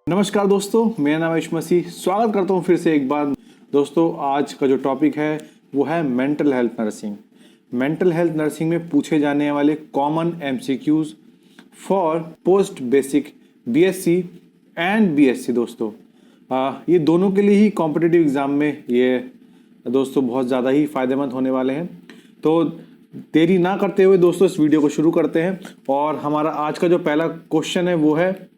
नमस्कार दोस्तों, मेरा नाम है ईश मसीह। स्वागत करता हूं फिर से एक बार। दोस्तों, आज का जो टॉपिक है वो है mental health nursing. Mental health nursing में पूछे जाने वाले common MCQs for post basic BSc and BSc. दोस्तों, ये दोनों के लिए ही कॉम्पिटिटिव एग्जाम में ये दोस्तों बहुत ज़्यादा ही फायदेमंद होने वाले हैं। तो देरी ना करते हुए दोस्तों इस वीडियो को शुरू करते हैं। और हमारा आज का जो पहला क्वेश्चन है वो है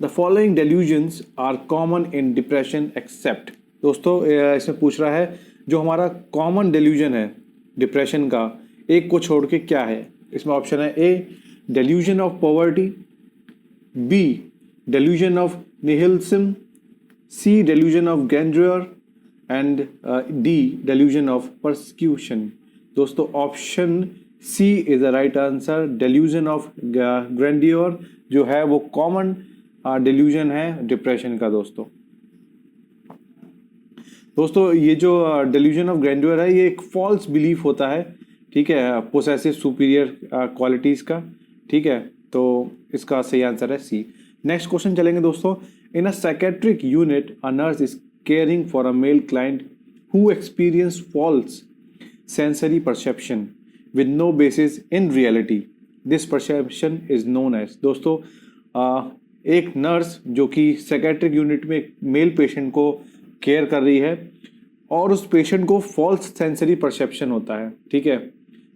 The following delusions are common in depression except। दोस्तों, इसमें पूछ रहा है जो हमारा कॉमन डेल्यूजन है डिप्रेशन का, एक को छोड़ के क्या है। इसमें ऑप्शन है A delusion of poverty, B delusion of nihilism, C delusion of grandeur and D delusion of persecution. दोस्तों, option C is the right answer. Delusion of grandeur जो है वो कॉमन डिल्यूजन है डिप्रेशन का। दोस्तों ये जो डिल्यूजन ऑफ ग्रैंडियर है ये एक फॉल्स बिलीफ होता है, ठीक है, पोसेसिव सुपीरियर क्वालिटीज़ का, ठीक है। तो इसका सही आंसर है सी। नेक्स्ट क्वेश्चन चलेंगे दोस्तों। In a psychiatric unit a nurse is caring for a male client who experience false sensory perception with no basis in reality. This perception is known as. दोस्तों, एक नर्स जो कि psychiatric unit में एक male patient को care कर रही है और उस पेशेंट को फॉल्स सेंसरी परसेप्शन होता है, ठीक है,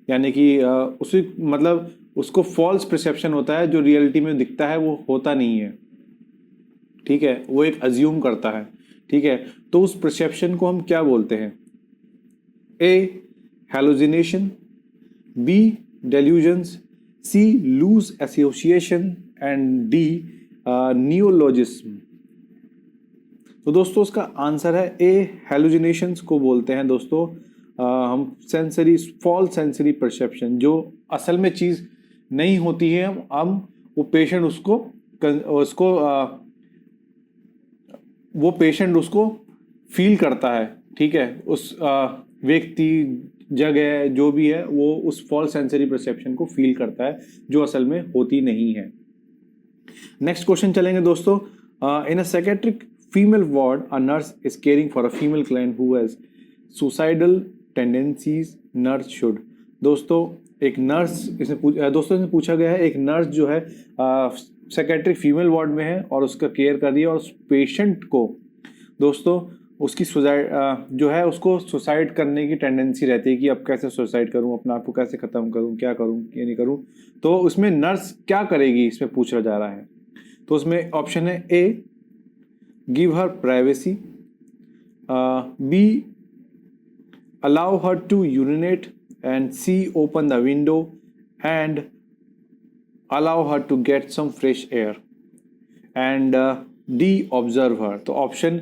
यानी कि उसी मतलब उसको फॉल्स परसेप्शन होता है, जो रियलिटी में दिखता है वो होता नहीं है, ठीक है, वो एक अज्यूम करता है, ठीक है। तो उस परसेप्शन को हम क्या बोलते हैं? A hallucination, B delusions, C loose association and D neologism. तो दोस्तों उसका आंसर है ए हेलुसिनेशंस को बोलते हैं दोस्तों हम सेंसरी फॉल्स सेंसरी परसेप्शन, जो असल में चीज़ नहीं होती है, हम वो पेशेंट उसको फील करता है, ठीक है, उस व्यक्ति जगह जो भी है वो उस फॉल्स सेंसरी परसेप्शन को फील करता है, जो असल में होती नहीं है। नेक्स्ट क्वेश्चन चलेंगे दोस्तों। In a psychiatric female ward a nurse is caring for a female client who has suicidal tendencies nurse should. दोस्तों एक नर्स इसमें पूछा गया है, एक नर्स जो है साइकेट्रिक फीमेल वार्ड में है और उसका केयर कर रही है और उस पेशेंट को दोस्तों उसकी सुसाइड जो है उसको सुसाइड करने की टेंडेंसी रहती है कि अब कैसे सुसाइड करूं, अपने आप को कैसे ख़त्म करूं, क्या करूं ये नहीं करूं। तो उसमें नर्स क्या करेगी, इसमें पूछा जा रहा है। तो उसमें ऑप्शन है A give her privacy, B allow her to urinate and C open the window and allow her to get some fresh air and D observe her. तो ऑप्शन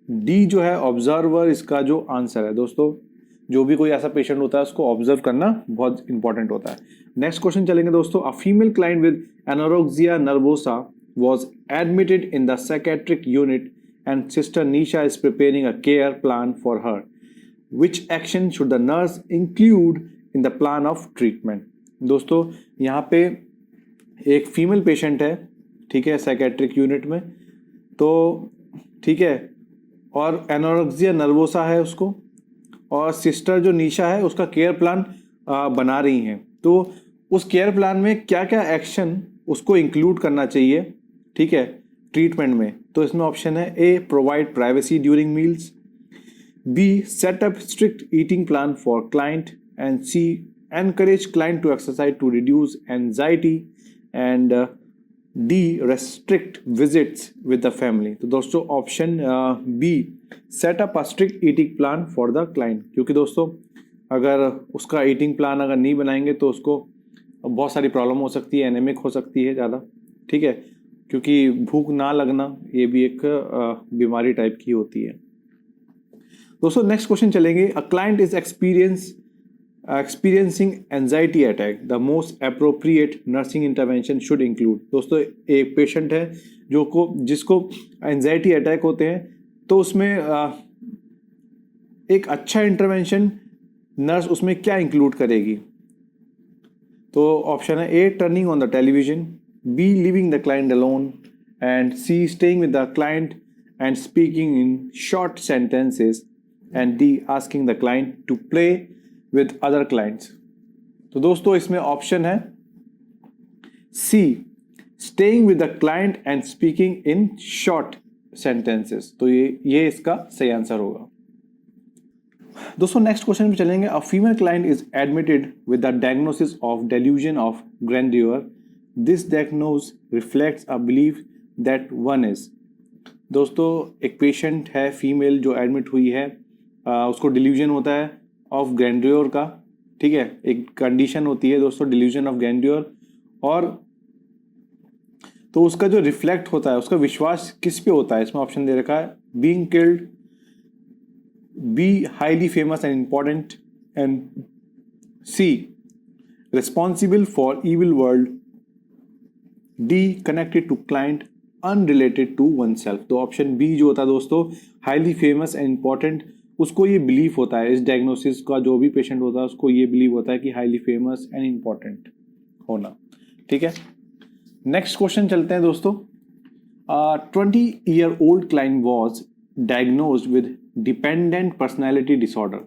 डी जो है ऑब्जर्वर इसका जो आंसर है। दोस्तों जो भी कोई ऐसा पेशेंट होता है उसको ऑब्जर्व करना बहुत इंपॉर्टेंट होता है। नेक्स्ट क्वेश्चन चलेंगे दोस्तों। अ female client with anorexia nervosa was admitted in the psychiatric unit and sister Nisha is preparing a care plan for her. Which action should the nurse include in the plan of treatment? दोस्तों यहाँ पे एक female patient है, ठीक है, psychiatric unit में, तो ठीक है, और एनोरेक्सिया नर्वोसा है उसको, और सिस्टर जो निशा है उसका केयर प्लान बना रही हैं। तो उस केयर प्लान में क्या क्या एक्शन उसको इंक्लूड करना चाहिए, ठीक है, ट्रीटमेंट में। तो इसमें ऑप्शन है A provide privacy during meals, B set up strict eating plan for client and C encourage client to exercise to reduce anxiety and D restrict visits with the family. तो दोस्तों option B set up a strict eating plan for the client, क्योंकि दोस्तों अगर उसका eating plan अगर नहीं बनाएंगे तो उसको बहुत सारी प्रॉब्लम हो सकती है, एनेमिक हो सकती है ज़्यादा, ठीक है, क्योंकि भूख ना लगना ये भी एक बीमारी टाइप की होती है। दोस्तों नेक्स्ट क्वेश्चन चलेंगे। A client is experiencing anxiety attack, the most appropriate nursing intervention should include. दोस्तों एक पेशेंट है जिसको एंजाइटी अटैक होते हैं, तो उसमें एक अच्छा इंटरवेंशन नर्स उसमें क्या इंक्लूड करेगी? तो ऑप्शन है A turning on the television, B leaving the client alone, and C, staying with the client and speaking in short sentences, and D, asking the client to play with other clients. तो दोस्तों इसमें option है C, staying with the client and speaking in short sentences. तो ये इसका सही answer होगा. दोस्तों नेक्स्ट क्वेश्चन पे चलेंगे. अ female client is admitted with the diagnosis of delusion of grandeur. This diagnose reflects a belief that one is. दोस्तों एक पेशेंट है फीमेल जो एडमिट हुई है, उसको डिल्यूजन होता है ऑफ ग्रैंडियर का. ठीक है, एक कंडीशन होती है दोस्तों डिल्यूजन ऑफ ग्रैंडियर. और तो उसका जो रिफ्लेक्ट होता है, उसका विश्वास किस पे होता है, इसमें ऑप्शन दे रखा है being killed, B, highly famous and important, and C, responsible for evil world, D, connected to client unrelated to oneself. तो ऑप्शन बी जो होता है दोस्तों हाईली फेमस एंड इंपॉर्टेंट, उसको ये बिलीव होता है, इस डायग्नोसिस का जो भी पेशेंट होता है उसको ये बिलीव होता है कि हाईली फेमस एंड इंपॉर्टेंट होना. ठीक है, नेक्स्ट क्वेश्चन चलते हैं दोस्तों. 20-year-old client was diagnosed with dependent personality disorder.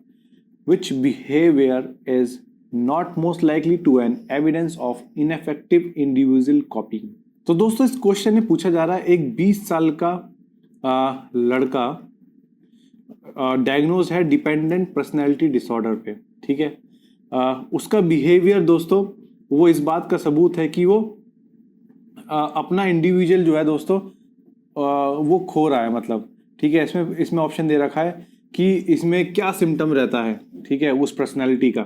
Which behavior is not most likely to an evidence of ineffective individual copying? तो दोस्तों इस क्वेश्चन में पूछा जा रहा है एक 20 साल का लड़का डायग्नोज है डिपेंडेंट पर्सनैलिटी डिसऑर्डर पे. ठीक है, उसका बिहेवियर दोस्तों वो इस बात का सबूत है कि वो अपना इंडिविजुअल जो है दोस्तों वो खो रहा है. मतलब ठीक है, इसमें ऑप्शन दे रखा है कि इसमें क्या सिम्टम रहता है. ठीक है, उस पर्सनालिटी का.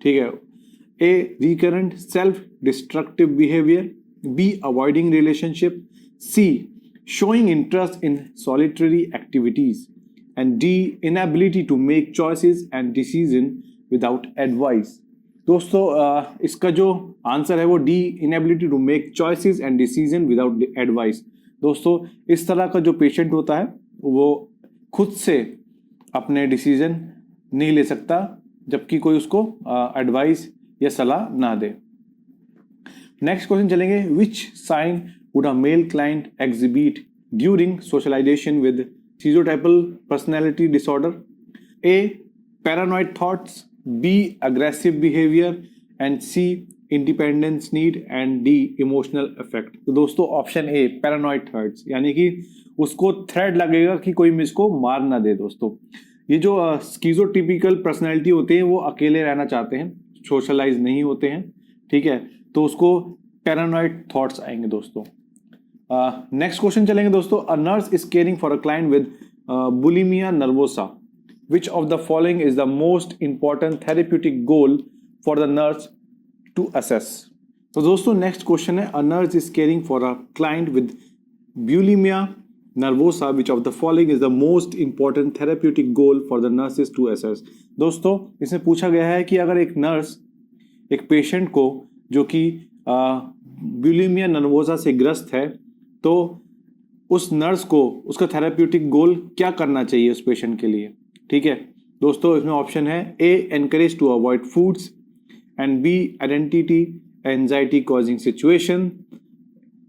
ठीक है, A, recurrent self destructive behaviour, B, avoiding relationship, C, showing interest in solitary activities, and D, inability to make choices and decision without advice. दोस्तों इसका जो आंसर है वो D, inability to make choices and decision without advice. दोस्तों इस तरह का जो पेशेंट होता है वो खुद से अपने डिसीजन नहीं ले सकता जबकि कोई उसको एडवाइस या सलाह ना दे. नेक्स्ट क्वेश्चन चलेंगे. Which sign would a male client exhibit during socialisation with schizotypal personality disorder? A, paranoid thoughts, B, aggressive behaviour, and C, independence need, and D, emotional effect. तो दोस्तों ऑप्शन ए, paranoid thoughts, यानी कि उसको thread लगेगा कि कोई मुझको मार ना दे. दोस्तों ये जो स्किज़ोटिपिकल पर्सनैलिटी होते हैं वो अकेले रहना चाहते हैं, सोशलाइज नहीं होते हैं. ठीक है, तो उसको पैरानॉइड थॉट्स आएंगे दोस्तों. नेक्स्ट क्वेश्चन चलेंगे दोस्तों. A nurse is caring for a client with bulimia nervosa. Which of the following is the most important therapeutic goal for the nurse to assess? तो दोस्तों नेक्स्ट क्वेश्चन है. A nurse is caring for a client with bulimia nervosa, which of the following is the most important therapeutic goal for the nurses to assess? दोस्तों इसमें पूछा गया है कि अगर एक नर्स एक पेशेंट को जो कि बुलिमिया नर्वोसा से ग्रस्त है तो उस नर्स को उसका थेराप्यूटिक गोल क्या करना चाहिए उस पेशेंट के लिए. ठीक है दोस्तों, इसमें ऑप्शन है A, encourage to avoid foods, and B, identity anxiety causing situation,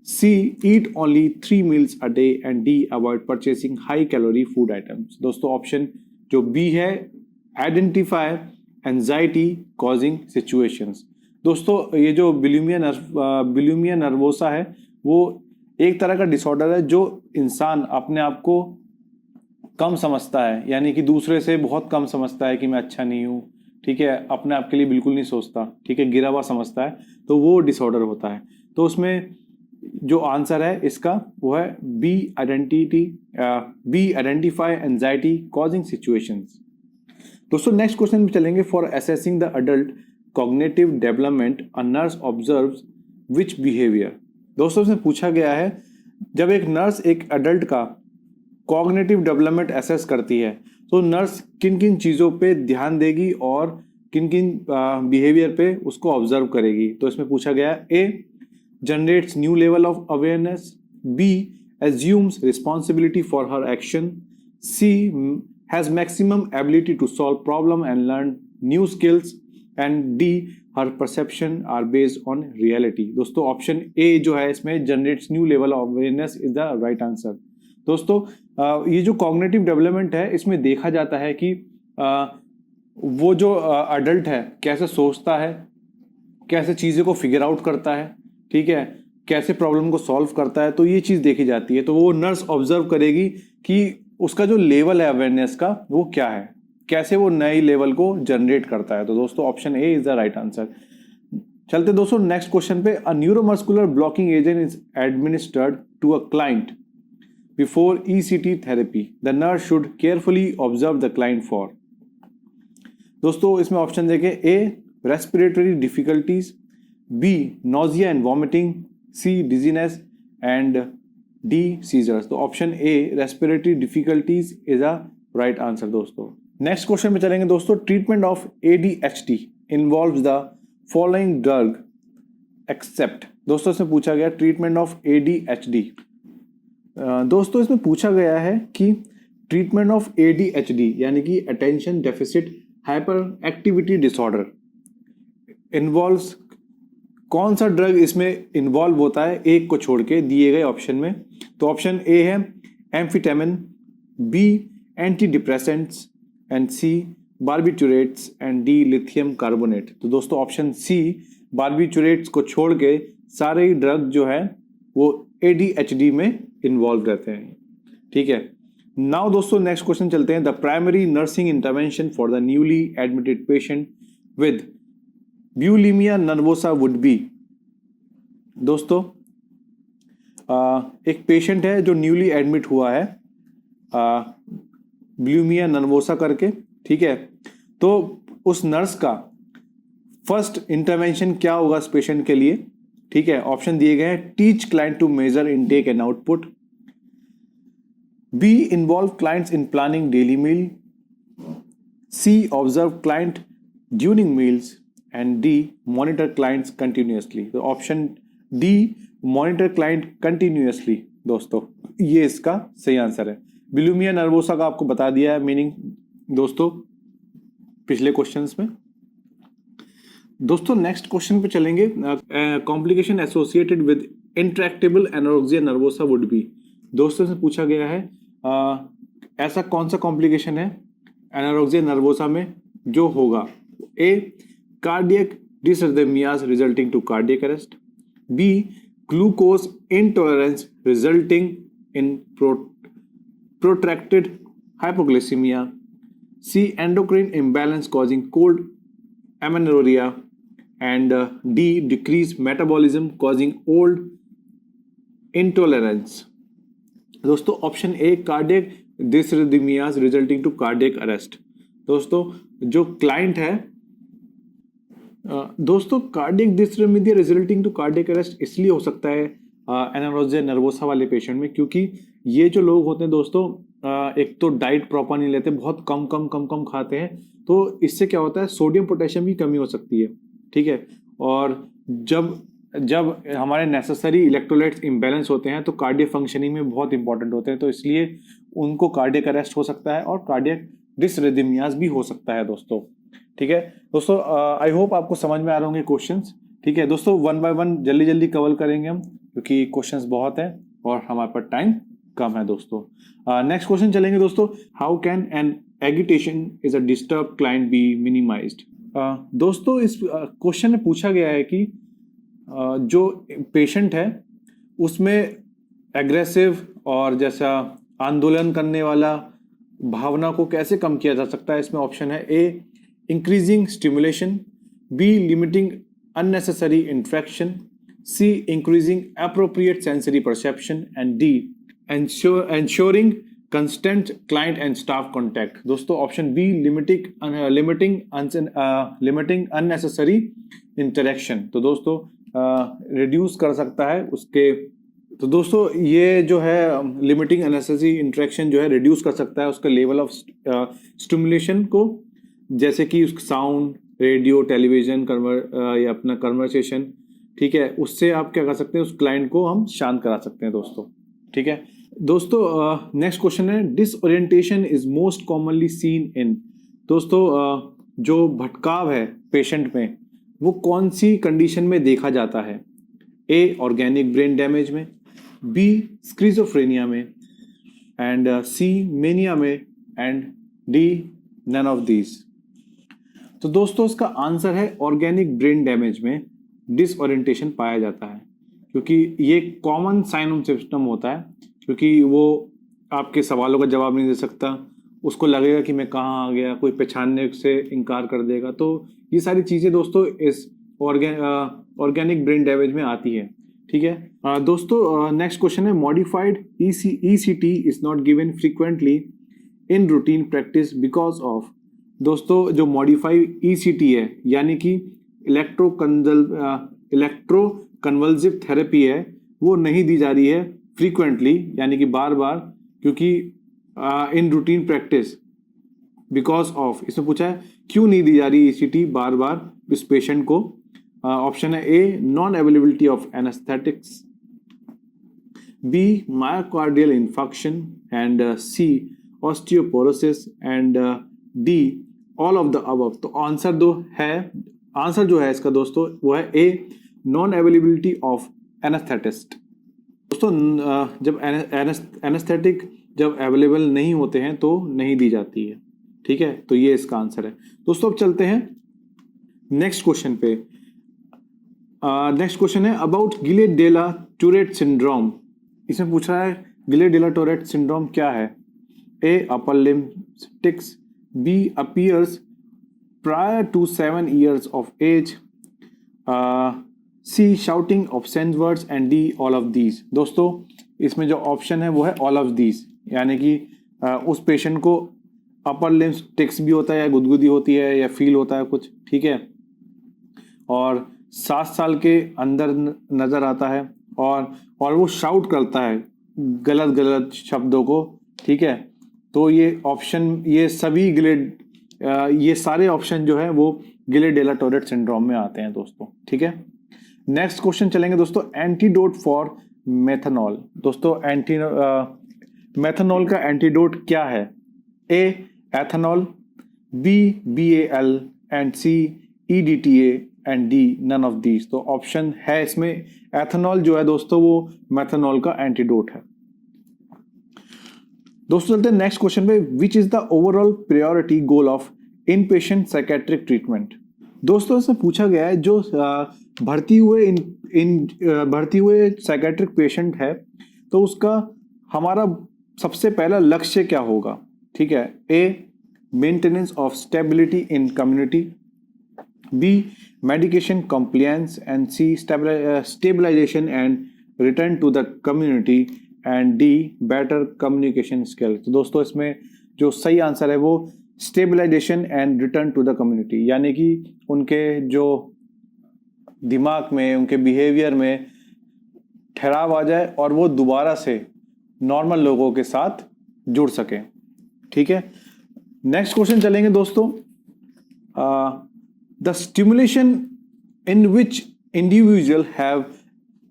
C, eat only 3 meals a day, and D, avoid purchasing high calorie food items. दोस्तों ऑप्शन जो B है, identify anxiety causing situations. दोस्तों ये जो bulimia nervosa है वो एक तरह का डिसऑर्डर है जो इंसान अपने आप को कम समझता है, यानी कि दूसरे से बहुत कम समझता है कि मैं अच्छा नहीं हूँ. ठीक है, अपने आप के लिए बिल्कुल नहीं सोचता. ठीक है, गिरा हुआ समझता है, तो वो डिसऑर्डर होता है. तो उसमें जो आंसर है इसका वो है B, identify anxiety causing situations. दोस्तों नेक्स्ट क्वेश्चन में चलेंगे. For assessing the adult cognitive development a nurse observes which behaviour? दोस्तों इसमें पूछा गया है जब एक नर्स एक अडल्ट का कॉग्निटिव डेवलपमेंट असेस करती है तो नर्स किन किन चीज़ों पे ध्यान देगी और किन किन बिहेवियर पे उसको ऑब्जर्व करेगी. तो इसमें पूछा गया है ए, generates new level of awareness, B, assumes responsibility for her action, C, has maximum ability to solve problem and learn new skills, and D, her perception are based on reality. दोस्तों option A जो है इसमें generates new level of awareness is the right answer. दोस्तों ये जो cognitive development है इसमें देखा जाता है कि वो जो अडल्ट है कैसे सोचता है, कैसे चीज़ों को फिगर आउट करता है, ठीक है, कैसे प्रॉब्लम को सॉल्व करता है, तो ये चीज़ देखी जाती है। तो वो नर्स ऑब्जर्व करेगी कि उसका जो लेवल है अवेयरनेस का वो क्या है, कैसे वो नए लेवल को जनरेट करता है। तो दोस्तों option A is the right answer. चलते दोस्तों नेक्स्ट क्वेश्चन पे। A neuromuscular blocking agent is administered to a client before ECT therapy, the nurse should carefully observe the client for. दोस्तों इसमें ऑप्शन देखें, A respiratory difficulties, B nausea and vomiting, C dizziness and D seizures. तो option A respiratory difficulties is a right answer. दोस्तों next question में चलेंगे दोस्तों। Treatment of ADHD involves the following drug accept. दोस्तों इसमें पूछा गया ट्रीटमेंट ऑफ ADHD। दोस्तों इसमें पूछा गया है कि ट्रीटमेंट ऑफ ADHD यानी कि attention deficit hyper activity disorder involves, कौन सा ड्रग इसमें इन्वॉल्व होता है एक को छोड़ के दिए गए ऑप्शन में। तो ऑप्शन ए है amphetamine, B anti depressants and C barbiturates and D lithium carbonate. तो दोस्तों ऑप्शन सी बार्बिटूरेट्स को छोड़ के सारे ही ड्रग जो है वो ADHD में इन्वॉल्व रहते हैं, ठीक है। नाउ दोस्तों नेक्स्ट क्वेश्चन चलते हैं। The primary nursing intervention for the newly admitted patient with bulimia nervosa would be. दोस्तों एक पेशेंट है जो न्यूली एडमिट हुआ है ब्यूलीमिया नर्वोसा करके, ठीक है। तो उस नर्स का फर्स्ट इंटरवेंशन क्या होगा इस पेशेंट के लिए, ठीक है। ऑप्शन दिए गए हैं, teach client to measure intake and output, B involve clients in planning daily meal, C observe client during meals and D monitor clients continuously. तो option D monitor client continuously दोस्तों ये इसका सही आंसर है। ब्यूलीमिया nervosa का आपको बता दिया है मीनिंग दोस्तों पिछले क्वेश्चंस में। दोस्तों नेक्स्ट क्वेश्चन पे चलेंगे। Complication associated with intractable anorexia nervosa would be. दोस्तों से पूछा गया है ऐसा कौन सा कॉम्प्लिकेशन है एनोरेक्सिया नर्वोसा में जो होगा। A cardiac dysrhythmias resulting to cardiac arrest, B glucose intolerance resulting in protracted hypoglycemia, C endocrine imbalance causing cold amenorrhea, and D decreased metabolism causing old intolerance। दोस्तों option A cardiac dysrhythmias resulting to cardiac arrest. दोस्तों जो client है दोस्तों cardiac dysrhythmia resulting to cardiac arrest इसलिए हो सकता है anorexia nervosa वाले पेशेंट में क्योंकि ये जो लोग होते हैं दोस्तों एक तो डाइट प्रॉपर नहीं लेते, बहुत कम खाते हैं, तो इससे क्या होता है सोडियम पोटेशियम की कमी हो सकती है, ठीक है। और जब हमारे नेसेसरी इलेक्ट्रोलाइट्स इम्बैलेंस होते हैं तो कार्डियक फंक्शनिंग में बहुत इंपॉर्टेंट होते हैं, तो इसलिए उनको कार्डियक अरेस्ट हो सकता है और कार्डियक डिसरिथमियाज भी हो सकता है दोस्तों, ठीक है। दोस्तों आई होप आपको समझ में आ रहे होंगे क्वेश्चंस, ठीक है। दोस्तों 1 बाय 1 जल्दी कवर करेंगे हम क्योंकि क्वेश्चंस बहुत हैं और हमारे पास टाइम कम है दोस्तों। नेक्स्ट क्वेश्चन चलेंगे दोस्तों। How can an agitation is a disturb client be minimised. दोस्तों इस क्वेश्चन में पूछा गया है कि जो पेशेंट है उसमें एग्रेसिव और जैसा आंदोलन करने वाला भावना को कैसे कम किया जा सकता है। इसमें ऑप्शन है A increasing stimulation, B limiting unnecessary interaction, C increasing appropriate sensory perception, and D ensuring constant client and staff contact। दोस्तों option B limiting unnecessary interaction। तो दोस्तों रिड्यूस कर सकता है उसके, तो दोस्तों ये जो है लिमिटिंग अननेसेसरी इंटरेक्शन जो है रिड्यूस कर सकता है उसका लेवल ऑफ स्टिमुलेशन को, जैसे कि साउंड, रेडियो, टेलीविजन या अपना कन्वर्सेशन, ठीक है। उससे आप क्या कर सकते हैं उस क्लाइंट को हम शांत करा सकते हैं दोस्तों, ठीक है। दोस्तों नेक्स्ट क्वेश्चन है disorientation is most commonly seen in. दोस्तों जो भटकाव है पेशेंट में वो कौन सी कंडीशन में देखा जाता है? ए ऑर्गेनिक ब्रेन डैमेज में, बी स्किज़ोफ्रेनिया में, एंड सी मेनिया में, and D none of these. तो दोस्तों इसका आंसर है ऑर्गेनिक ब्रेन डैमेज में डिसओरिएंटेशन पाया जाता है, क्योंकि ये कॉमन साइन ऑफ सिम्टम होता है, क्योंकि वो आपके सवालों का जवाब नहीं दे सकता, उसको लगेगा कि मैं कहाँ आ गया, कोई पहचानने से इनकार कर देगा। तो ये सारी चीज़ें दोस्तों इस ऑर्गेनिक ब्रेन डैमेज में आती है। ठीक है दोस्तों, नेक्स्ट क्वेश्चन है modified ECT is not given frequently in routine practice because of. दोस्तों जो मॉडिफाइड ECT है यानी कि इलेक्ट्रो कन्वल्सिव थेरेपी है, वो नहीं दी जा रही है फ्रीक्वेंटली यानी कि बार बार, क्योंकि in routine practice because of, इसमें पूछा है क्यों नहीं दी जा रही ECT बार बार इस पेशेंट को। ऑप्शन है A non availability of anaesthetics, B myocardial infection, and C osteoporosis, and D all of the above. तो आंसर जो है इसका दोस्तों वो है A non availability of anaesthetist. दोस्तों जब एनेस्थेटिक जब अवेलेबल नहीं होते हैं तो नहीं दी जाती है। ठीक है, तो ये इसका आंसर है। दोस्तों अब चलते हैं नेक्स्ट क्वेश्चन पे। नेक्स्ट क्वेश्चन है अबाउट गिलेट-डेला-टोरेट सिंड्रोम। इसमें पूछ रहा है गिलेट-डेला-टोरेट सिंड्रोम क्या है? A upper limb tics, B appears prior to 7 years of age, C shouting obscene words, and D all of these. दोस्तों इसमें जो ऑप्शन है वो है ऑल ऑफ दीज, यानी कि उस पेशेंट को अपर लिम्स टिक्स भी होता है या गुदगुदी होती है या फील होता है कुछ। ठीक है, और 7 साल के अंदर नजर आता है और वो शाउट करता है गलत गलत शब्दों को। ठीक है, तो ये सारे ऑप्शन जो है वो गिलेट-डेला-टोरेट सिंड्रोम में आते हैं दोस्तों। ठीक है, नेक्स्ट क्वेश्चन चलेंगे दोस्तों एंटीडोट फॉर मेथनॉल। दोस्तों मेथनॉल का एंटीडोट क्या है? A ethanol, B BAL, and C EDTA, and D none of these. तो ऑप्शन है इसमें एथेनॉल जो है दोस्तों वो मेथनॉल का एंटीडोट है। दोस्तों चलते हैं नेक्स्ट क्वेश्चन पे, which is the overall priority goal of in patient psychiatric treatment. दोस्तों इसमें पूछा गया है जो भर्ती हुए साइकेट्रिक पेशेंट है तो उसका हमारा सबसे पहला लक्ष्य क्या होगा? ठीक है, A maintenance of stability in community, B medication compliance, and C stabilisation and return to the community, and D better communication skill. तो दोस्तों इसमें जो सही आंसर है वो stabilisation and return to the community, यानी कि उनके जो दिमाग में उनके बिहेवियर में ठहराव आ जाए और वो दोबारा से नॉर्मल लोगों के साथ जुड़ सके। ठीक है, नेक्स्ट क्वेश्चन चलेंगे दोस्तों, the stimulation in which individual have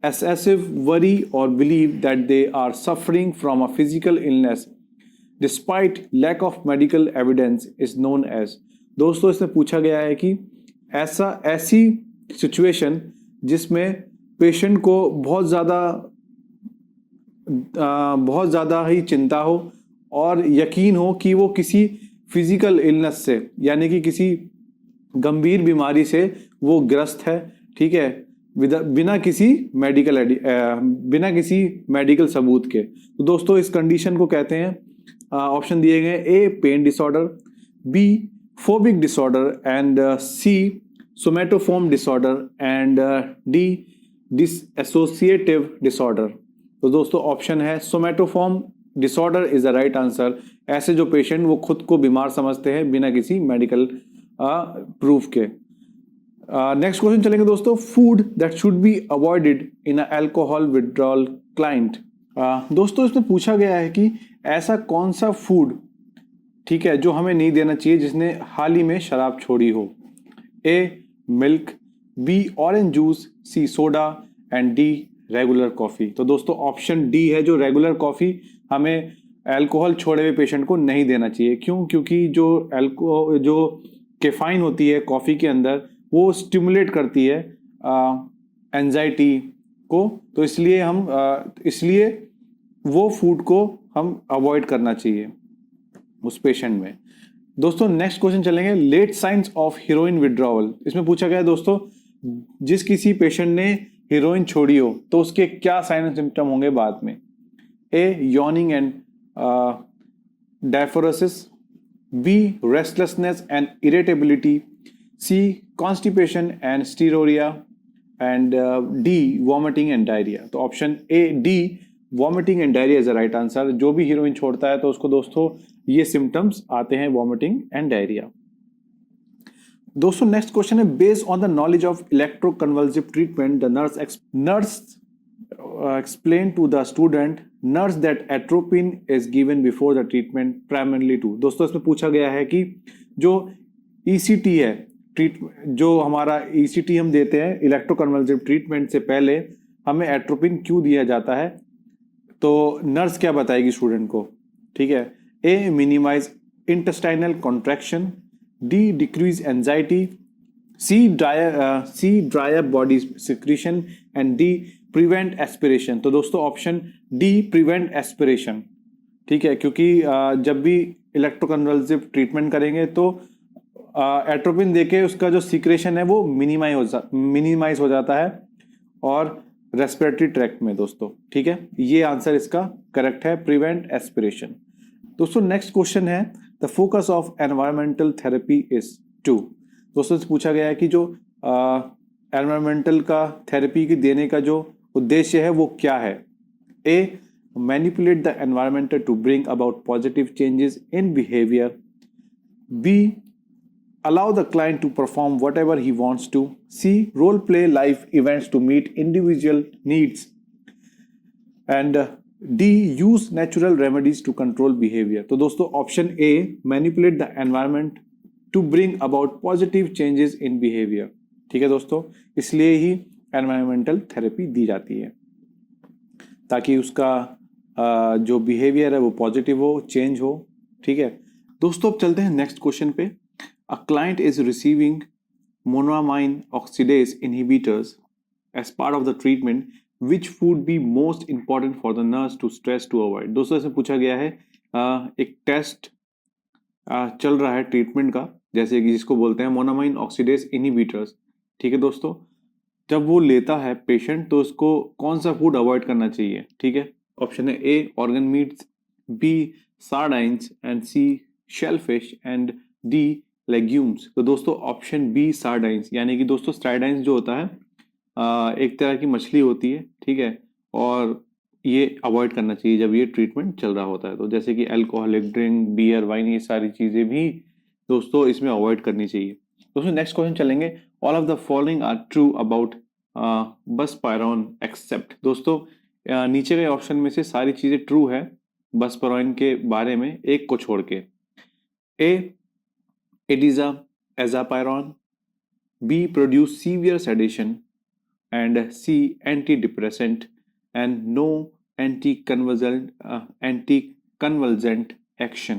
excessive worry or believe that they are suffering from a physical illness despite lack of medical evidence is known as। दोस्तों इसमें पूछा गया है कि ऐसी सिचुएशन जिसमें पेशेंट को बहुत ज़्यादा ही चिंता हो और यकीन हो कि वो किसी फिजिकल इलनेस से यानी कि किसी गंभीर बीमारी से वो ग्रस्त है। ठीक है, बिना किसी मेडिकल सबूत के। तो दोस्तों इस कंडीशन को कहते हैं, ऑप्शन दिए गए A pain disorder, B phobic disorder, and C somatoform disorder, and D dissociative disorder. तो दोस्तों ऑप्शन है somatoform disorder is the right answer. ऐसे जो पेशेंट वो खुद को बीमार समझते हैं बिना किसी मेडिकल प्रूफ के। नेक्स्ट क्वेश्चन चलेंगे दोस्तों, food that should be avoided in a alcohol withdrawal client. दोस्तों इसमें पूछा गया है कि ऐसा कौन सा फूड, ठीक है, जो हमें नहीं देना चाहिए जिसने हाल ही में शराब छोड़ी हो। A milk, B orange juice, C soda, and D regular coffee. तो दोस्तों ऑप्शन डी है जो रेगुलर कॉफ़ी हमें अल्कोहल छोड़े हुए पेशेंट को नहीं देना चाहिए। क्यों? क्योंकि जो कैफाइन होती है कॉफ़ी के अंदर वो स्टिमुलेट करती है एंजाइटी को, तो इसलिए वो फूड को हम अवॉइड करना चाहिए उस पेशेंट में। दोस्तों नेक्स्ट क्वेश्चन चलेंगे, late signs of heroin withdrawal. इसमें पूछा गया है दोस्तों, जिस किसी पेशेंट ने हीरोइन छोड़ी हो तो उसके क्या साइन एंड सिम्टम होंगे बाद में। A yawning and diaphoresis, B restlessness and irritability, C constipation and steatorrhoea, and D vomiting and diarrhoea. तो option A D vomiting and diarrhoea is the right answer. जो भी हीरोइन छोड़ता है तो उसको दोस्तों ये सिम्टम्स आते हैं, वॉमिटिंग एंड डायरिया। दोस्तों नेक्स्ट क्वेश्चन है, based on the knowledge of electroconvulsive treatment the nurse explain to the student nurse that atropine is given before the treatment primarily to। दोस्तों इसमें पूछा गया है कि जो ECT है, जो हमारा ECT हम देते हैं इलेक्ट्रोकन्वल्सिव ट्रीटमेंट से पहले हमें एट्रोपिन क्यों दिया जाता है, तो नर्स क्या बताएगी स्टूडेंट को। ठीक है, A minimise intestinal contraction, D decrease anxiety, C dry up body secretion, and D prevent aspiration. तो दोस्तों ऑप्शन डी प्रिवेंट एस्पिरेशन। ठीक है, क्योंकि जब भी इलेक्ट्रोकन्वल्सिव ट्रीटमेंट करेंगे तो एट्रोपिन देके उसका जो सिक्रेशन है वो मिनिमाइज हो जाता है और रेस्पिरेटरी ट्रैक्ट में दोस्तों। ठीक है, ये आंसर इसका करेक्ट है, प्रिवेंट एस्पिरेशन। दोस्तों नेक्स्ट क्वेश्चन है, the focus of environmental therapy is to. दोस्तों से पूछा गया है कि जो एनवायरमेंटल का थेरेपी की देने का जो उद्देश्य है वो क्या है। A manipulate the environment to bring about positive changes in behaviour, B allow the client to perform whatever he wants to, C role play life events to meet individual needs, and D use natural remedies to control behavior। तो दोस्तों option A manipulate the environment to bring about positive changes in behaviour. ठीक है दोस्तों, इसलिए ही environmental therapy दी जाती है ताकि उसका जो बिहेवियर है वो पॉजिटिव हो, चेंज हो। ठीक है दोस्तों, अब चलते हैं नेक्स्ट क्वेश्चन पे। A client is receiving monoamine oxidase inhibitors as part of the treatment. Which would be most important for the nurse to stress to avoid? दोस्तों इसमें पूछा गया है, एक टेस्ट चल रहा है ट्रीटमेंट का, जैसे कि जिसको बोलते हैं मोनोमाइन ऑक्सीडेज इनहिबिटर्स। ठीक है दोस्तों, जब वो लेता है पेशेंट तो उसको कौन सा फूड अवॉइड करना चाहिए। ठीक है, ऑप्शन है A organ meats, B sardines, and C shellfish, and D legumes. तो दोस्तों ऑप्शन बी सार्डाइन्स, यानी कि दोस्तों सार्डाइन्स जो होता है एक तरह की मछली होती है। ठीक है, और ये अवॉइड करना चाहिए जब ये ट्रीटमेंट चल रहा होता है। तो जैसे कि अल्कोहलिक ड्रिंक, बियर, वाइन, ये सारी चीज़ें भी दोस्तों इसमें अवॉइड करनी चाहिए। दोस्तों नेक्स्ट क्वेश्चन चलेंगे, all of the following are true about buspirone except. दोस्तों नीचे के ऑप्शन में से सारी चीज़ें ट्रू है बसपायरोन के बारे में, एक को छोड़ के। ए it is a azapiron, B produce severe sedation, and C antidepressant, and no anticonvulsant action।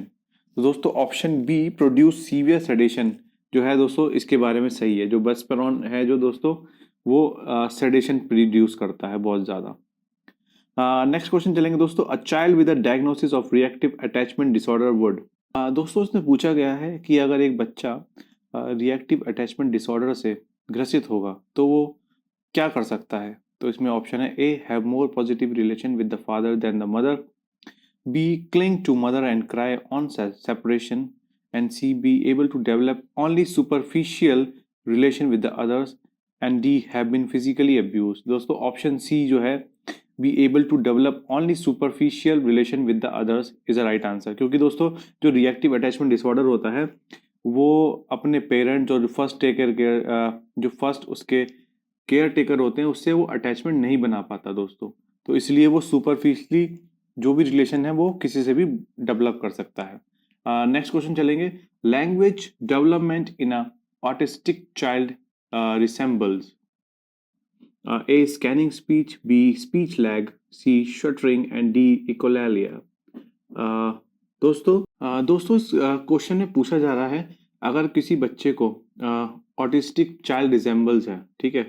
तो दोस्तों option B produce severe sedation जो है दोस्तों इसके बारे में सही है। जो बसपेरोन है जो दोस्तों वो सेडेशन प्रोड्यूस करता है बहुत ज़्यादा। नेक्स्ट क्वेश्चन चलेंगे दोस्तों, a child with a diagnosis of reactive attachment disorder would. दोस्तों इसमें पूछा गया है कि अगर एक बच्चा रिएक्टिव अटैचमेंट डिसऑर्डर से ग्रसित होगा तो वो क्या कर सकता है। तो इसमें ऑप्शन है, A have more positive relation with the father than the mother, B cling to mother and cry on separation, and C be able to develop only superficial relation with the others, and D have been physically abuse. दोस्तों option C जो है be able to develop only superficial relation with the others is a right answer। क्योंकि दोस्तों जो reactive attachment disorder होता है वो अपने पेरेंट्स और जो फर्स्ट उसके केयर टेकर होते हैं उससे वो अटैचमेंट नहीं बना पाता दोस्तों, तो इसलिए वो सुपरफिशियली जो भी रिलेशन है वो किसी से भी डेवलप कर सकता है। नेक्स्ट क्वेश्चन चलेंगे, language development in a autistic child resembles A scanning speech, B speech lag, C shuttering, and D echolalia। दोस्तों इस क्वेश्चन में पूछा जा रहा है, अगर किसी बच्चे को ऑटिस्टिक चाइल्ड रिजेंबल्स है, ठीक है,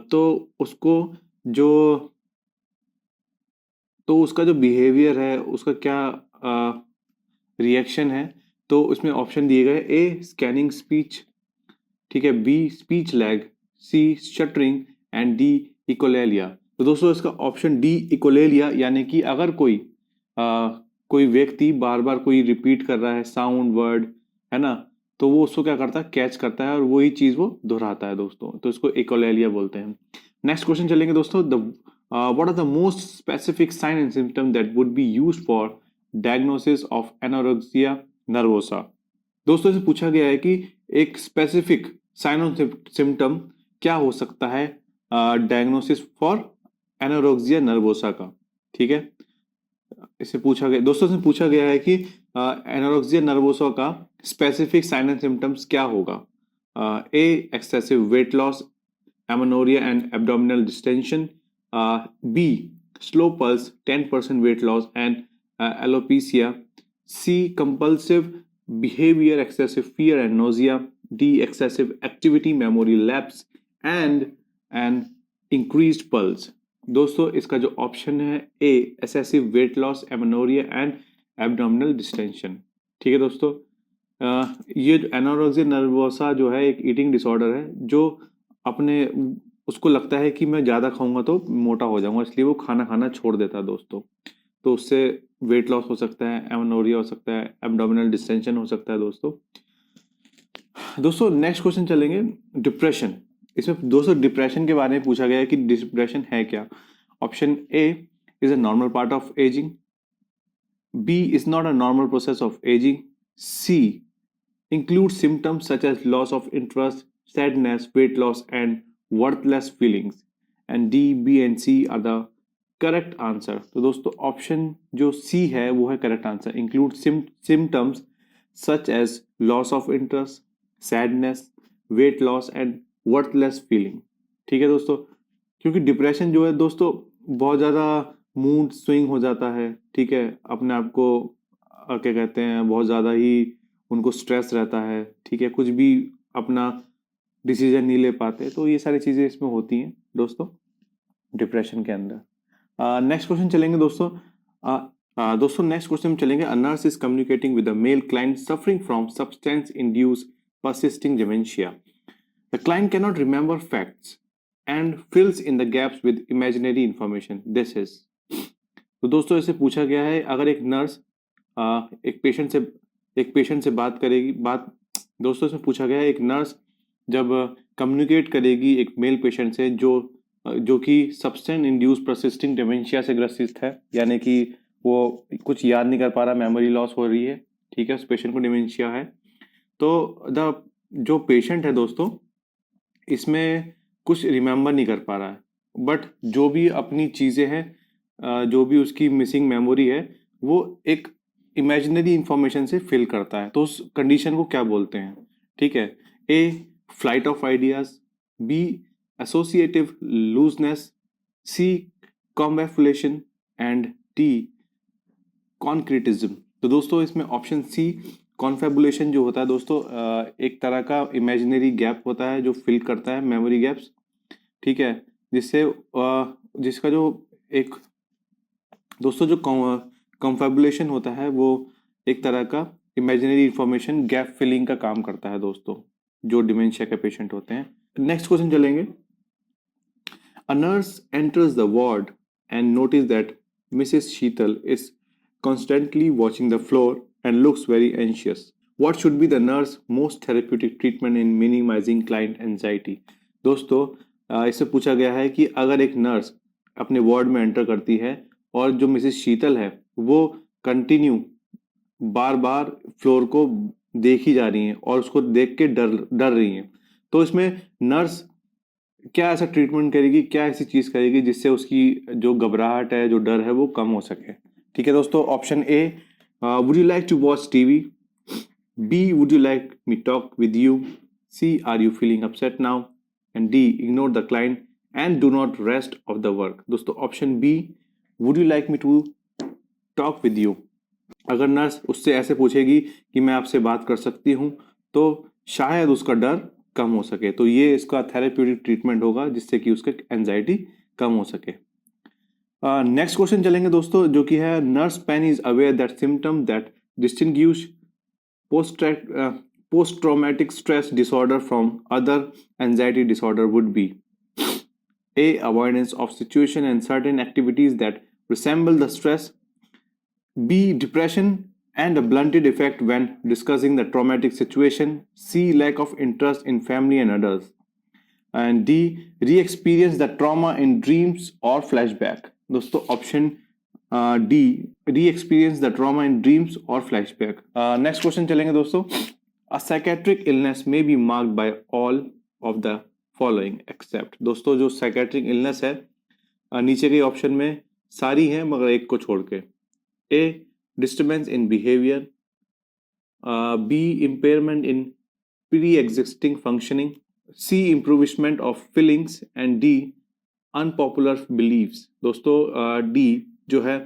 तो उसको जो तो उसका जो बिहेवियर है, उसका क्या रिएक्शन है, तो उसमें ऑप्शन दिए गए, ए स्कैनिंग स्पीच, ठीक है, B speech lag, C stuttering and D echolalia. तो दोस्तों इसका ऑप्शन डी इकोलेलिया, यानी कि अगर कोई व्यक्ति बार बार कोई रिपीट कर रहा है साउंड वर्ड, है ना, तो वो उसको क्या करता है, कैच करता है और वही चीज वो दोहराता है दोस्तों, तो इसको इकोलेलिया बोलते हैं। नेक्स्ट क्वेश्चन चलेंगे दोस्तों, the what are the most specific sign and symptom that would be used for diagnosis of anorexia nervosa. दोस्तों से पूछा गया है कि एक स्पेसिफिक साइन और सिम्टम क्या हो सकता है डायग्नोसिस फॉर एनोरेक्सिया नर्वोसा का, ठीक है। इससे पूछा गया, दोस्तों से पूछा गया है कि एनोरेक्सिया नर्वोसा का स्पेसिफिक साइन एंड सिम्टम्स क्या होगा। A excessive weight loss, amenorrhoea and abdominal distension, B slow pulse 10% weight loss and alopecia, C compulsive behavior, excessive fear and nausea, D excessive activity, memory lapse and an increased pulse। दोस्तों इसका जो option है A excessive weight loss, amenorrhoea and abdominal distension, ठीक है दोस्तों। ये anorexia nervosa जो है एक ईटिंग डिसऑर्डर है, जो अपने उसको लगता है कि मैं ज़्यादा खाऊंगा तो मोटा हो जाऊंगा, इसलिए वो खाना खाना छोड़ देता है दोस्तों। तो उससे वेट लॉस हो सकता है, एमेनोरिया हो सकता है, एब्डोमिनल डिस्टेंशन हो सकता है दोस्तों। दोस्तों नेक्स्ट क्वेश्चन चलेंगे, डिप्रेशन। इसमें दोस्तों डिप्रेशन के बारे में पूछा गया है कि डिप्रेशन है क्या। Option A is a normal part of ageing, B is not a normal process of ageing, C includes symptoms such as loss of interest, sadness, weight loss, and worthless feelings. And D, B and C are the correct answer। तो दोस्तों option जो C है वो है correct answer. Include symptoms such as loss of interest, sadness, weight loss and worthless feeling। ठीक है दोस्तों, क्योंकि डिप्रेशन जो है दोस्तों बहुत ज़्यादा मूड स्विंग हो जाता है, ठीक है, अपने आप को क्या कहते हैं, बहुत ज़्यादा ही उनको स्ट्रेस रहता है, ठीक है, कुछ भी अपना डिसीजन नहीं ले पाते, तो ये सारी चीज़ें इसमें होती हैं दोस्तों डिप्रेशन के अंदर। नेक्स्ट क्वेश्चन चलेंगे दोस्तों। दोस्तों नेक्स्ट क्वेश्चन में चलेंगे, a nurse is communicating with a male client suffering from substance induced persisting dementia. The client cannot remember facts and fills in the gaps with imaginary information. This is। तो दोस्तों इसे पूछा गया है, अगर एक नर्स एक पेशेंट से बात करेगी, दोस्तों इसमें पूछा गया है एक नर्स जब कम्युनिकेट करेगी एक मेल पेशेंट से जो कि सब्सटेंस इंड्यूस परसिस्टिंग डिमेंशिया से ग्रसित है, यानी कि वो कुछ याद नहीं कर पा रहा, मेमोरी लॉस हो रही है, ठीक है, उस पेशेंट को डिमेंशिया है। तो जो पेशेंट है दोस्तों इसमें कुछ रिमेम्बर नहीं कर पा रहा है, बट जो भी अपनी चीज़ें हैं, जो भी उसकी मिसिंग मेमोरी है, वो एक इमेजिनरी इंफॉर्मेशन से फिल करता है। तो उस कंडीशन को क्या बोलते हैं, ठीक है। A flight of ideas, B associative looseness, C confabulation and D concretism. तो दोस्तों इसमें ऑप्शन सी कॉन्फेबुलेशन जो होता है दोस्तों, एक तरह का इमेजिनरी गैप होता है जो फिल करता है मेमोरी गैप्स, ठीक है, जिसका जो एक दोस्तों जो कॉन्फेबुलेशन होता है वो एक तरह का इमेजिनरी इंफॉर्मेशन गैप फिलिंग का काम करता है दोस्तों, जो डिमेंशिया के पेशेंट होते हैं। नेक्स्ट क्वेश्चन चलेंगे, a nurse enters the ward and notice that Mrs Sheetal is constantly watching the floor and looks very anxious. What should be the nurse most therapeutic treatment in minimizing client anxiety? दोस्तों इससे पूछा गया है कि अगर एक nurse अपने ward में एंटर करती है और जो मिसेस शीतल है वो कंटिन्यू बार बार फ्लोर को देख ही जा रही हैं और उसको देख के डर रही हैं, तो इसमें नर्स क्या ऐसा ट्रीटमेंट करेगी, क्या ऐसी चीज़ करेगी जिससे उसकी जो घबराहट है, जो डर है, वो कम हो सके। ठीक है दोस्तों, option A would you like to watch TV, B would you like me talk with you, C are you feeling upset now and D ignore the client and do not rest of the work. दोस्तों option B would you like me to talk with you, अगर nurse उससे ऐसे पूछेगी कि मैं आपसे बात कर सकती हूँ, तो शायद उसका डर कम हो सके। तो ये इसका थेरेप्यूटिक ट्रीटमेंट होगा जिससे कि उसका एंजाइटी कम हो सके। नेक्स्ट क्वेश्चन चलेंगे दोस्तों, जो कि है nurse pen is aware that symptom that distinguish post traumatic stress disorder from other anxiety disorder would be: A. Avoidance of situation and certain activities that resemble the stress. B. Depression and a blunted effect when discussing the traumatic situation. C. Lack of interest in family and others. And D. Re-experience the trauma in dreams or flashback. दोस्तों option D, री experience the trauma in dreams और flashback. Next question चलेंगे दोस्तों। अ psychiatric illness में B marked by all of the following except. दोस्तों जो psychiatric illness है नीचे के ऑप्शन में सारी हैं मगर एक को छोड़ के। A. Disturbance in behaviour, B. Impairment in pre existing functioning, C. Improvement of feelings and D. Unpopular believes. दोस्तों डी जो है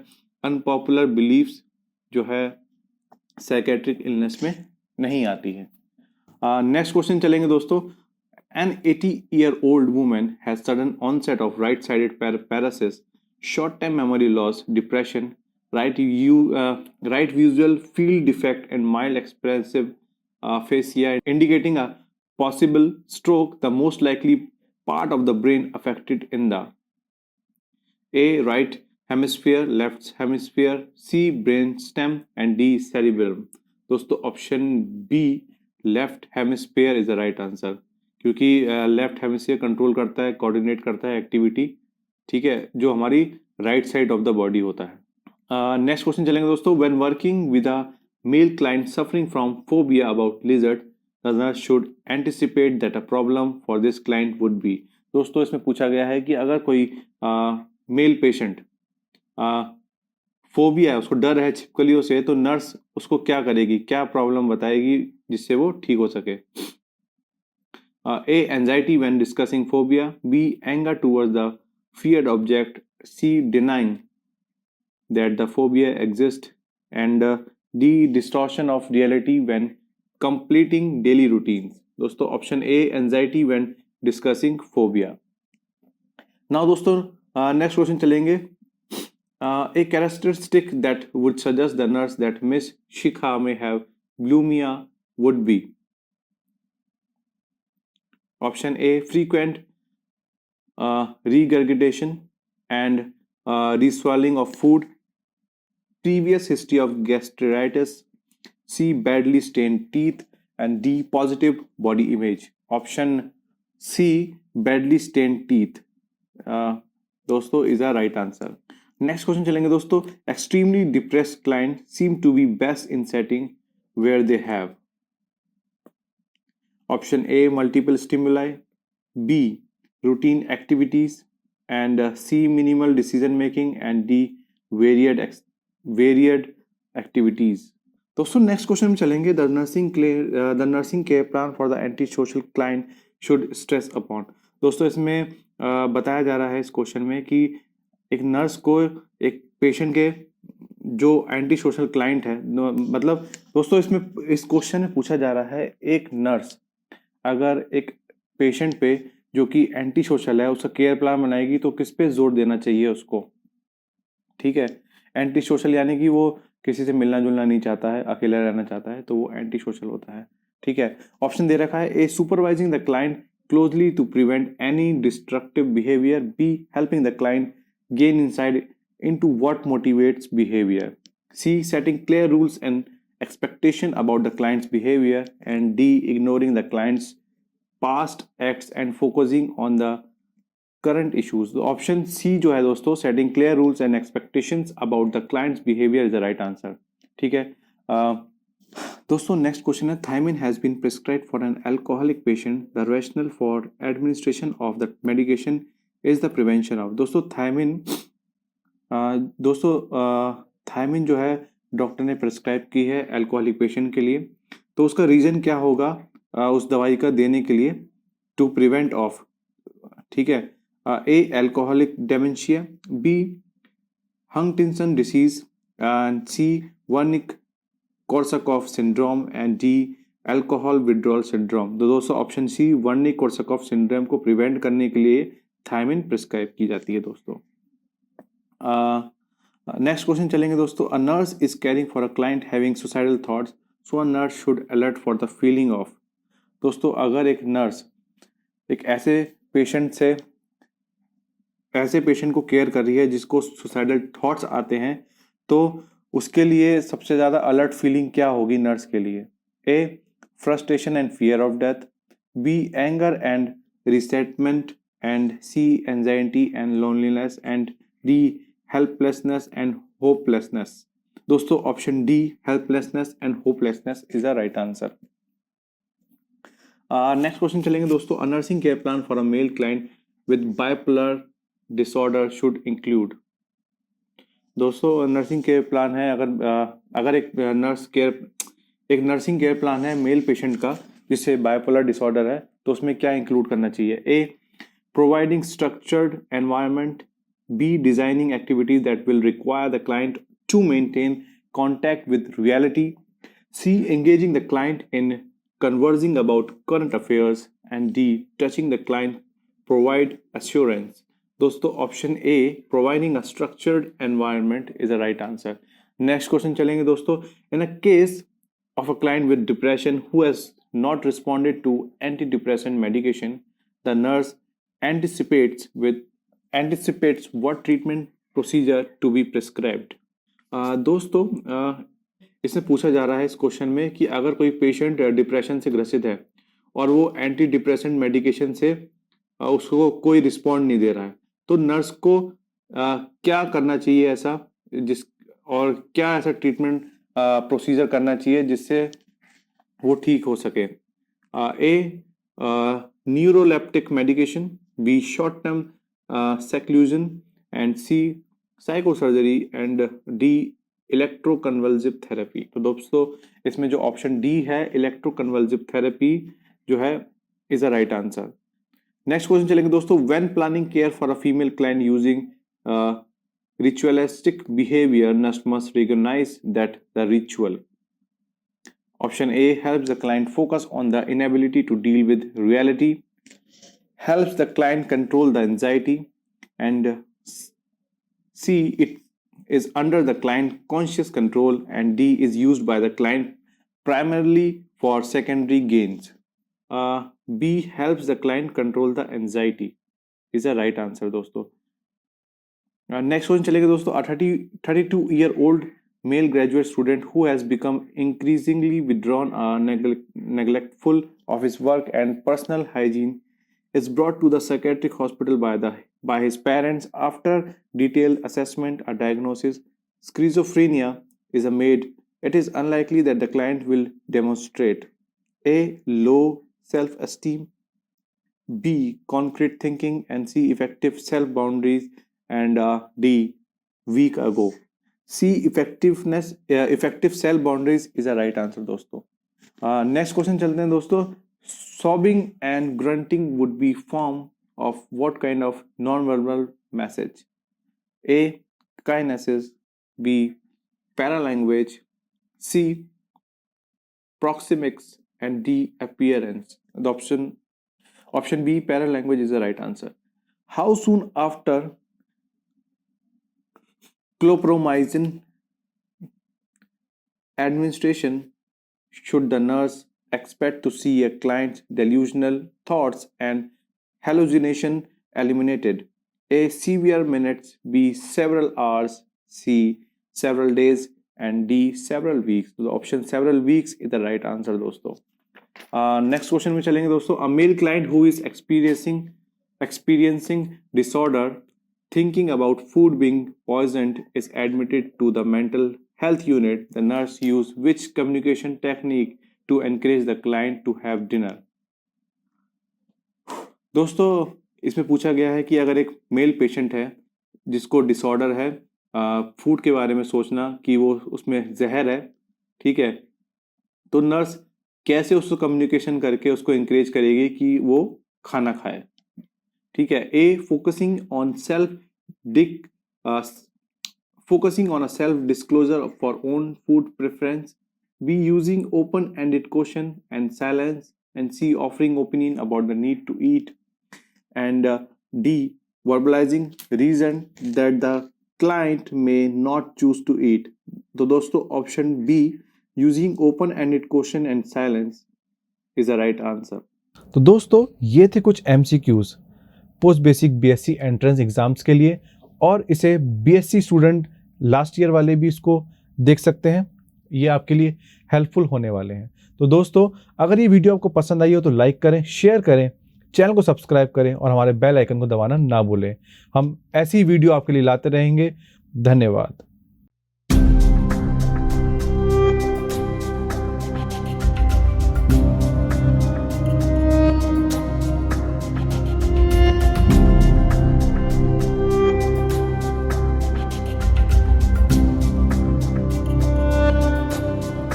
अनपॉपुलर बिलीव्स जो है साइकेट्रिक इलनेस में नहीं आती है। नेक्स्ट क्वेश्चन चलेंगे दोस्तों। An 80-year-old woman has sudden onset of right-sided paralysis, short-term memory loss, depression, right visual field defect, and mild expressive aphasia, indicating a possible stroke. The most likely part of the brain affected in the A. Right hemisphere, left hemisphere, C. brain stem, and D. cerebellum। दोस्तों option be left hemisphere is the right answer, क्योंकि left hemisphere control करता है, coordinate करता है activity, ठीक है, जो हमारी right side of the body होता है। नेक्स्ट क्वेश्चन चलेंगे दोस्तों। When working with a male client suffering from phobia about lizard, the nurse should anticipate that a problem for this client would be. दोस्तों इसमें पूछा गया है कि अगर कोई मेल पेशेंट फोबिया है, उसको डर है छिपकलियों से, तो नर्स उसको क्या करेगी, क्या प्रॉब्लम बताएगी जिससे वो ठीक हो सके। A. Anxiety when discussing phobia, B. Anger towards the feared object, C. Denying that the phobia exist, and D. Distortion of reality when completing daily routine. दोस्तों option A anxiety when discussing phobia. Now दोस्तों next question चलेंगे। A characteristic that would suggest the nurse that Miss Shikha may have bulimia would be: Option A. Frequent regurgitation and reswallowing of food, previous history of gastritis, C. badly stained teeth, and D. positive body image। Option C. badly stained teeth दोस्तों is a right answer। Next question चलेंगे दोस्तों। Extremely depressed client seem to be best in setting where they have. Option A multiple stimuli, B routine activities, and C minimal decision making, and D varied activities. दोस्तों next question में चलेंगे। The nursing care plan for the anti social client should stress upon. दोस्तों इसमें बताया जा रहा है इस क्वेश्चन में कि एक नर्स को एक पेशेंट के जो एंटी सोशल क्लाइंट है, मतलब दोस्तों इसमें इस क्वेश्चन में पूछा जा रहा है एक नर्स अगर एक पेशेंट पे जो कि एंटी सोशल है उसका केयर प्लान बनाएगी तो किस पे जोर देना चाहिए उसको, ठीक है। एंटी सोशल यानी कि वो किसी से मिलना जुलना नहीं चाहता है, अकेला रहना चाहता है, तो वो एंटी सोशल होता है, ठीक है। ऑप्शन दे रखा है A supervising the client closely to prevent any destructive behaviour, B helping the client gain insight into what motivates behavior, C setting clear rules and expectation about the client's behavior, and D ignoring the client's past acts and focusing on the current issues। तो option C जो है दोस्तों setting clear rules and expectations about the client's behavior is the right answer, ठीक है। दोस्तों next question है। Thiamine has been prescribed for an alcoholic patient, the rationale for administration of the medication is the prevention of. दोस्तों thiamine जो है doctor ने prescribe की है अल्कोहलिक पेशेंट के लिए, तो उसका रीज़न क्या होगा उस दवाई का देने के लिए, टू प्रिवेंट ऑफ, ठीक है। A alcoholic dementia, B Huntington disease, and C Wernicke Korsakoff syndrome, and D alcohol withdrawal syndrome. तो दोस्तों option C, Wernicke Korsakoff syndrome को प्रिवेंट करने के लिए थायमिन प्रिस्क्राइब की जाती है दोस्तों। नेक्स्ट क्वेश्चन चलेंगे दोस्तों। A nurse is caring for a client having suicidal thoughts, so a nurse should alert for the feeling of. दोस्तों अगर एक नर्स एक ऐसे पेशेंट को केयर कर रही है जिसको सुसाइडल थॉट्स आते हैं, तो उसके लिए सबसे ज़्यादा अलर्ट फीलिंग क्या होगी नर्स के लिए? A, frustration and fear of death, B, anger and resentment, and C, anxiety and loneliness, and D, helplessness and hopelessness. दोस्तों option D, helplessness and hopelessness is the right answer. Next question चलेंगे दोस्तों। A nursing care plan for a male client with bipolar disorder should include. दोस्तों nursing care plan है, अगर एक nursing care plan है male patient का जिससे bipolar disorder है, तो उसमें क्या इंक्लूड करना चाहिए? A, providing structured environment, B, designing activities that will require the client to maintain contact with reality, C, engaging the client in conversing about current affairs, and D, touching the client provide assurance। दोस्तों option A, providing a structured environment is a right answer. Next question चलेंगे दोस्तों। In a case of a client with depression who has not responded to antidepressant medication, the nurse anticipates what treatment procedure to be prescribed। दोस्तों इसमें पूछा जा रहा है इस question में कि अगर कोई पेशेंट डिप्रेशन से ग्रसित है और वो एंटी डिप्रेसेंट मेडिकेशन से उसको कोई रिस्पॉन्ड नहीं दे रहा है, तो नर्स को क्या करना चाहिए ऐसा और क्या ऐसा ट्रीटमेंट प्रोसीजर करना चाहिए जिससे वो ठीक हो सके? A, neuroleptic medication, B, short term seclusion, and C, psychosurgery, and D, electroconvulsive therapy. तो दोस्तों इसमें जो ऑप्शन डी है, इलेक्ट्रोकन्वल्सिव थेरेपी जो है is a right answer. Next question चलेंगे दोस्तों। When planning care for a female client using ritualistic behavior, nurse must recognize that the ritual. Option A helps the client focus on the inability to deal with reality, helps the client control the anxiety, and C, it is under the client conscious control, and D is used by the client primarily for secondary gains. B helps the client control the anxiety is a right answer दोस्तों। Next question चलेगा दोस्तों। 32-year-old male graduate student who has become increasingly withdrawn, neglectful of his work and personal hygiene is brought to the psychiatric hospital by his parents. After detailed assessment, a diagnosis schizophrenia is made. It is unlikely that the client will demonstrate A, low self-esteem, B, concrete thinking, and C, effective self-boundaries, and D, week ago। C, effective self boundaries is a right answer दोस्तों। Next question चलते हैं दोस्तों। sobbing and grunting would be form of what kind of non-verbal message? A, kinesis, B, paralanguage, C, proxemics, and D, appearance। The option B, paralanguage is the right answer। How soon after chlorpromazine administration should the nurse expect to see a client's delusional thoughts and hallucination eliminated? A, severe minutes, B, several hours, C, several days, and D, several weeks। तो option several weeks is the right answer दोस्तों। Next question में चलेंगे दोस्तों। A male client who is experiencing disorder thinking about food being poisoned is admitted to the mental health unit. The nurse used which communication technique to encourage the client to have dinner? दोस्तों इसमें पूछा गया है कि अगर एक male patient है जिसको डिसऑर्डर है फूड के बारे में सोचना कि वो उसमें जहर है, ठीक है, तो नर्स कैसे उसको कम्युनिकेशन करके उसको इंकरेज करेगी कि वो खाना खाए? ठीक है। A, focusing on self disclosure for own food preference, B. Using open-ended question and silence. And C. Offering opinion about the need to eat. And D. Verbalizing reason that the client may not choose to eat. तो दोस्तों option B, using open-ended question and silence, is the right answer. तो दोस्तों ये थे कुछ MCQs post basic BSc entrance exams के लिए, और इसे BSc स्टूडेंट लास्ट ईयर वाले भी इसको देख सकते हैं, ये आपके लिए हेल्पफुल होने वाले हैं। तो दोस्तों अगर ये वीडियो आपको पसंद आई हो तो लाइक करें, शेयर करें, चैनल को सब्सक्राइब करें और हमारे बेल आइकन को दबाना ना भूलें। हम ऐसी वीडियो आपके लिए लाते रहेंगे। धन्यवाद।